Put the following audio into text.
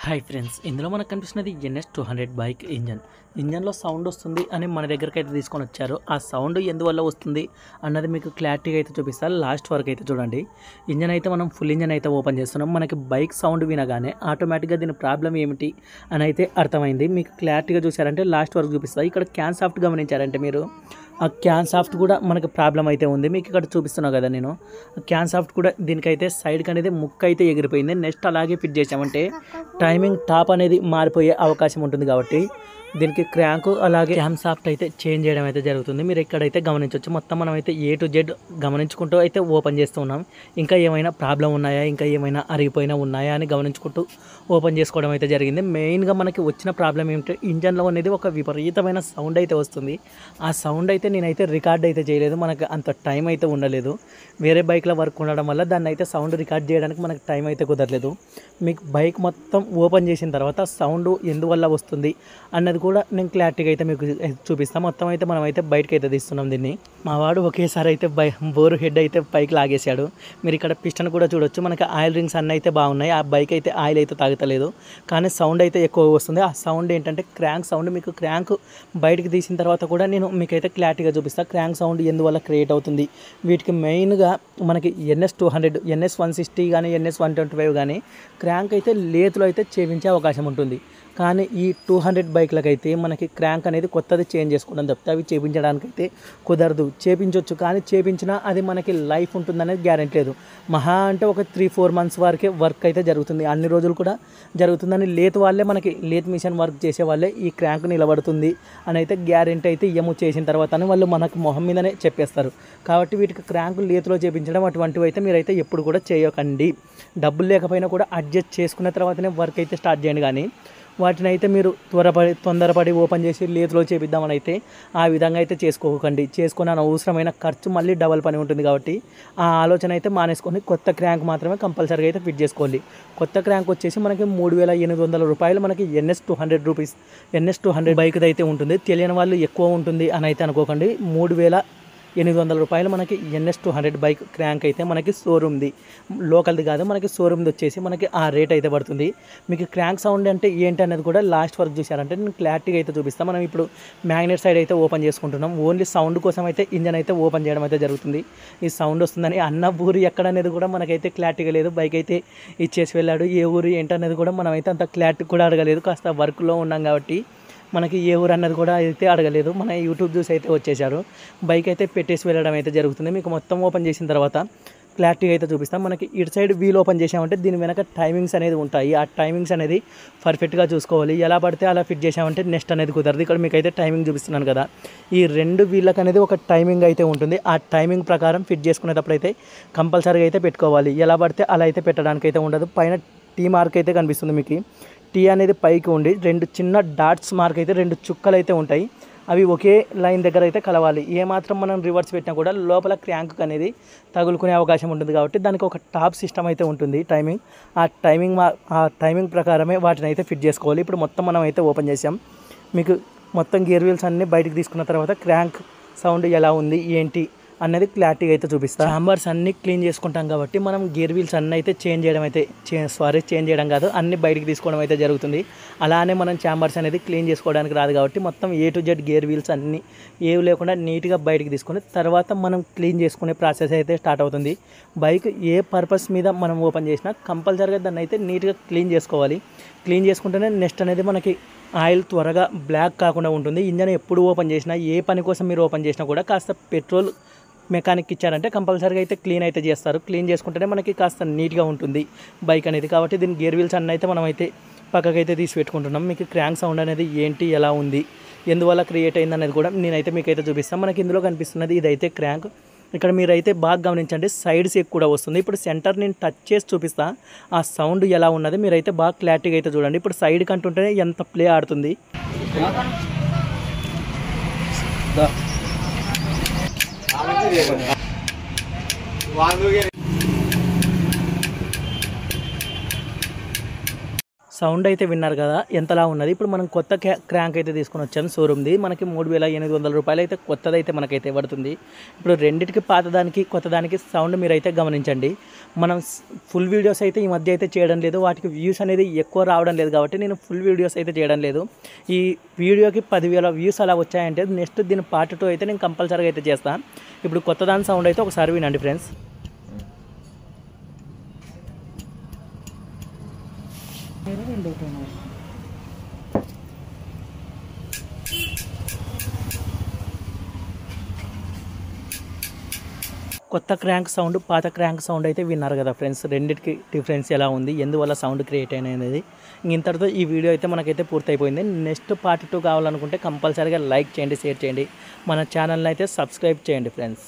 Hi friends, ఇందులో మనకు కనిపిస్తున్నది NS200 బైక్ ఇంజన్లో సౌండ్ వస్తుంది అని మన దగ్గరికి అయితే తీసుకొని వచ్చారు. ఆ సౌండ్ ఎందువల్ల వస్తుంది అన్నది మీకు క్లారిటీగా అయితే చూపిస్తారు. లాస్ట్ వరకు అయితే చూడండి. ఇంజన్ అయితే మనం ఫుల్ ఇంజన్ అయితే ఓపెన్ చేస్తున్నాం. మనకి బైక్ సౌండ్ వినగానే ఆటోమేటిక్గా దీని ప్రాబ్లం ఏమిటి అని అయితే అర్థమైంది. మీకు క్లారిటీగా చూసారంటే లాస్ట్ వరకు చూపిస్తారు. ఇక్కడ క్యాన్ సాఫ్ట్ గమనించారంటే మీరు ఆ క్యాన్ సాఫ్ట్ కూడా మనకి ప్రాబ్లం అయితే ఉంది. మీకు ఇక్కడ చూపిస్తున్నా కదా నేను. క్యాన్ సాఫ్ట్ కూడా దీనికైతే సైడ్కి అనేది ముక్క అయితే ఎగిరిపోయింది. నెక్స్ట్ అలాగే ఫిట్ చేసామంటే టైమింగ్ టాప్ అనేది మారిపోయే అవకాశం ఉంటుంది. కాబట్టి దీనికి క్రాంక్ అలాగే క్యామ్ సాఫ్ట్ అయితే చేంజ్ చేయడం అయితే జరుగుతుంది. మీరు ఇక్కడైతే గమనించవచ్చు. మొత్తం మనం అయితే A to Z గమనించుకుంటూ అయితే ఓపెన్ చేస్తూ ఉన్నాం. ఇంకా ఏమైనా ప్రాబ్లం ఉన్నాయా, ఇంకా ఏమైనా అరిగిపోయినా ఉన్నాయా అని గమనించుకుంటూ ఓపెన్ చేసుకోవడం అయితే జరిగింది. మెయిన్గా మనకి వచ్చిన ప్రాబ్లం ఏమిటంటే ఇంజన్లో అనేది ఒక విపరీతమైన సౌండ్ అయితే వస్తుంది. ఆ సౌండ్ అయితే నేనైతే రికార్డ్ అయితే చేయలేదు. మనకు అంత టైం అయితే ఉండలేదు. వేరే బైక్లో వర్క్ ఉండడం వల్ల దాన్ని అయితే సౌండ్ రికార్డ్ చేయడానికి మనకు టైం అయితే కుదరలేదు. మీకు బైక్ మొత్తం ఓపెన్ చేసిన తర్వాత సౌండ్ ఎందువల్ల వస్తుంది అన్నది కూడా నేను క్లారిటీగా అయితే మీకు చూపిస్తాను. మొత్తం అయితే మనం అయితే బయటకు అయితే తీస్తున్నాం దీన్ని. మా వాడు ఒకేసారి అయితే బోరు హెడ్ అయితే పైకి లాగేశాడు. మీరు ఇక్కడ పిస్టన్ కూడా చూడొచ్చు. మనకి ఆయిల్ రింగ్స్ అన్నీ అయితే బాగున్నాయి. ఆ బైక్ అయితే ఆయిల్ అయితే తాగుతలేదు, కానీ సౌండ్ అయితే ఎక్కువ వస్తుంది. ఆ సౌండ్ ఏంటంటే క్రాంక్ సౌండ్. మీకు క్రాంక్ బయటకు తీసిన తర్వాత కూడా నేను మీకైతే క్లారిటీగా చూపిస్తాను. క్రాంక్ సౌండ్ ఎందువల్ల క్రియేట్ అవుతుంది. వీటికి మెయిన్గా మనకి NS200, NS160 కానీ NS125 కానీ క్రాంక్ అయితే లేతులో అయితే చేపించే అవకాశం ఉంటుంది. కానీ ఈ 200 బైక్లకైతే మనకి క్రాంక్ అనేది కొత్తది చేంజ్ చేసుకోవడం తప్పితే అవి చేపించడానికైతే కుదరదు. చేపించవచ్చు, కానీ చేపించినా అది మనకి లైఫ్ ఉంటుందనేది గ్యారెంటీ లేదు. మహా అంటే ఒక 3-4 months వరకే వర్క్ అయితే జరుగుతుంది. అన్ని రోజులు కూడా జరుగుతుందని లేత్ వాళ్ళే, మనకి లేత్ మిషన్ వర్క్ చేసే వాళ్ళే ఈ క్రాంక్ నిలబడుతుంది అని అయితే గ్యారెంటీ అయితే ఇయ్యము. చేసిన తర్వాత వాళ్ళు మనకు మొహం మీదనే చెప్పేస్తారు. కాబట్టి వీటికి క్రాంక్ లేతులో చేపించడం అటువంటివి అయితే మీరైతే ఎప్పుడు కూడా చేయకండి. డబ్బులు లేకపోయినా కూడా అడ్జస్ట్ చేసుకున్న తర్వాతనే వర్క్ అయితే స్టార్ట్ చేయండి. కానీ వాటిని అయితే మీరు తొందరపడి ఓపెన్ చేసి లేతులో చేపిద్దామని అయితే ఆ విధంగా అయితే చేసుకోకండి. చేసుకుని అనవసరమైన ఖర్చు మళ్ళీ డబల్ పని ఉంటుంది. కాబట్టి ఆ ఆలోచన అయితే మానేసుకొని కొత్త క్రాంక్ మాత్రమే కంపల్సరీగా అయితే ఫిట్ చేసుకోవాలి. కొత్త క్రాంక్ వచ్చేసి మనకి 3,800 రూపాయలు మనకి NS200 బైక్ అయితే ఉంటుంది. తెలియని వాళ్ళు ఎక్కువ ఉంటుంది అని అయితే అనుకోకండి. 3,800 రూపాయలు మనకి NS200 బైక్ క్రాంక్ అయితే మనకి షోరూమ్ది, లోకల్ది కాదు. మనకి షోరూమ్ది వచ్చేసి మనకి ఆ రేట్ అయితే పడుతుంది. మీకు క్రాంక్ సౌండ్ అంటే ఏంటి అనేది కూడా లాస్ట్ వరకు చూసారంటే నేను క్లారిటీగా అయితే చూపిస్తాను. మనం ఇప్పుడు మ్యాగ్నెట్ సైడ్ అయితే ఓపెన్ చేసుకుంటున్నాం. ఓన్లీ సౌండ్ కోసం అయితే ఇంజన్ అయితే ఓపెన్ చేయడం అయితే జరుగుతుంది. ఈ సౌండ్ వస్తుందని అన్న ఊరు ఎక్కడ అనేది కూడా మనకైతే క్లారిటీగా లేదు. బైక్ అయితే ఇచ్చేసి వెళ్ళాడు. ఏ ఊరు ఏంటనేది కూడా మనమైతే అంత క్లారిటీ కూడా అడగలేదు. కాస్త వర్క్లో ఉన్నాం కాబట్టి మనకి ఏ ఊరు అన్నది కూడా అయితే అడగలేదు. మన యూట్యూబ్ చూసి అయితే వచ్చేసారు. బైక్ అయితే పెట్టేసి వెళ్ళడం అయితే జరుగుతుంది. మీకు మొత్తం ఓపెన్ చేసిన తర్వాత క్లారిటీగా అయితే చూపిస్తాం. మనకి ఇటు సైడ్ వీల్ ఓపెన్ చేసామంటే దీని వెనక టైమింగ్స్ అనేది ఉంటాయి. ఆ టైమింగ్స్ అనేది పర్ఫెక్ట్గా చూసుకోవాలి. ఎలా పడితే అలా ఫిట్ చేసామంటే నెక్స్ట్ అనేది కుదరదు. ఇక్కడ మీకు అయితే టైమింగ్ చూపిస్తున్నాను కదా. ఈ 2 వీళ్ళకి అనేది ఒక టైమింగ్ అయితే ఉంటుంది. ఆ టైమింగ్ ప్రకారం ఫిట్ చేసుకునేటప్పుడు అయితే కంపల్సరీగా అయితే పెట్టుకోవాలి. ఎలా పడితే అలా అయితే పెట్టడానికి అయితే ఉండదు. పైన T మార్క్ అయితే కనిపిస్తుంది. మీకు T అనేది పైకి ఉండి 2 చిన్న డాట్స్ మార్క్ అయితే 2 చుక్కలు అయితే ఉంటాయి. అవి ఒకే లైన్ దగ్గర అయితే కలవాలి. ఏమాత్రం మనం రివర్స్ పెట్టినా కూడా లోపల క్రాంక్ అనేది తగులుకునే అవకాశం ఉంటుంది. కాబట్టి దానికి ఒక టాప్ సిస్టమ్ అయితే ఉంటుంది టైమింగ్. ఆ టైమింగ్ ప్రకారమే వాటిని అయితే ఫిట్ చేసుకోవాలి. ఇప్పుడు మొత్తం మనం అయితే ఓపెన్ చేసాం. మీకు మొత్తం గేర్ వీల్స్ అన్నీ బయటకు తీసుకున్న తర్వాత క్రాంక్ సౌండ్ ఎలా ఉంది ఏంటి అనేది క్లారిటీగా అయితే చూపిస్తాం. ఛాంబర్స్ అన్నీ క్లీన్ చేసుకుంటాం కాబట్టి మనం గేర్ వీల్స్ అన్నీ అయితే చేంజ్ చేయడం కాదు, అన్నీ బయటికి తీసుకోవడం అయితే జరుగుతుంది. అలానే మనం ఛాంబర్స్ అనేది క్లీన్ చేసుకోవడానికి రాదు కాబట్టి మొత్తం A to Z gear wheels అన్నీ ఏవి లేకుండా నీట్గా బయటికి తీసుకొని తర్వాత మనం క్లీన్ చేసుకునే ప్రాసెస్ అయితే స్టార్ట్ అవుతుంది. బైక్ ఏ పర్పస్ మీద మనం ఓపెన్ చేసినా కంపల్సరీగా దాన్ని అయితే నీట్గా క్లీన్ చేసుకోవాలి. క్లీన్ చేసుకుంటేనే నెక్స్ట్ అనేది మనకి ఆయిల్ త్వరగా బ్లాక్ కాకుండా ఉంటుంది. ఇంజన్ ఎప్పుడు ఓపెన్ చేసినా, ఏ పని కోసం మీరు ఓపెన్ చేసినా కూడా కాస్త పెట్రోల్ మెకానిక్ ఇచ్చారంటే కంపల్సరీగా అయితే క్లీన్ అయితే చేస్తారు. క్లీన్ చేసుకుంటేనే మనకి కాస్త నీట్గా ఉంటుంది బైక్ అనేది. కాబట్టి దీని గేర్ వీల్స్ అన్నీ అయితే మనం అయితే పక్కకైతే తీసి పెట్టుకుంటున్నాం. మీకు క్రాంక్ సౌండ్ అనేది ఏంటి, ఎలా ఉంది, ఎందువల్ల క్రియేట్ అయింది అనేది కూడా నేనైతే మీకైతే చూపిస్తాను. మనకి ఇందులో కనిపిస్తున్నది ఇదైతే క్రాంక్. ఇక్కడ మీరైతే బాగా గమనించండి, సైడ్స్ కూడా వస్తుంది. ఇప్పుడు సెంటర్ నేను టచ్ చేసి చూపిస్తా ఆ సౌండ్ ఎలా ఉన్నది మీరైతే బాగా క్లారిటీగా అయితే చూడండి. ఇప్పుడు సైడ్ కంటుంటేనే ఎంత ప్లే ఆడుతుంది. సౌండ్ అయితే విన్నారు కదా ఎంతలా ఉన్నది. ఇప్పుడు మనం కొత్త క్రాంక్ అయితే తీసుకొని వచ్చాము షోరూమ్ది. మనకి 3800 రూపాయలు అయితే కొత్తదైతే మనకైతే పడుతుంది. ఇప్పుడు రెండింటికి పాతదానికి కొత్తదానికి సౌండ్ మీరైతే గమనించండి. మనం ఫుల్ వీడియోస్ అయితే ఈ మధ్య అయితే చేయడం లేదు, వాటికి వ్యూస్ అనేది ఎక్కువ రావడం లేదు కాబట్టి నేను ఫుల్ వీడియోస్ అయితే చేయడం లేదు. ఈ వీడియోకి 10,000 వ్యూస్ అలా వచ్చాయంటే నెక్స్ట్ దీని పార్ట్ 2 అయితే నేను కంపల్సరీగా అయితే చేస్తాను. ఇప్పుడు కొత్తదాని సౌండ్ అయితే ఒకసారి వినండి ఫ్రెండ్స్. కొత్త క్రాంక్ సౌండ్ పాత క్రాంక్ సౌండ్ అయితే విన్నారు కదా ఫ్రెండ్స్. రెండింటికి డిఫరెన్స్ ఎలా ఉంది, ఎందువల్ల సౌండ్ క్రియేట్ అనేది. ఇంతటితో ఈ వీడియో అయితే మనకైతే పూర్తయిపోయింది. నెక్స్ట్ పార్ట్ 2 కావాలనుకుంటే కంపల్సరీగా లైక్ చేయండి, షేర్ చేయండి, మన ఛానల్ని అయితే సబ్స్క్రైబ్ చేయండి ఫ్రెండ్స్.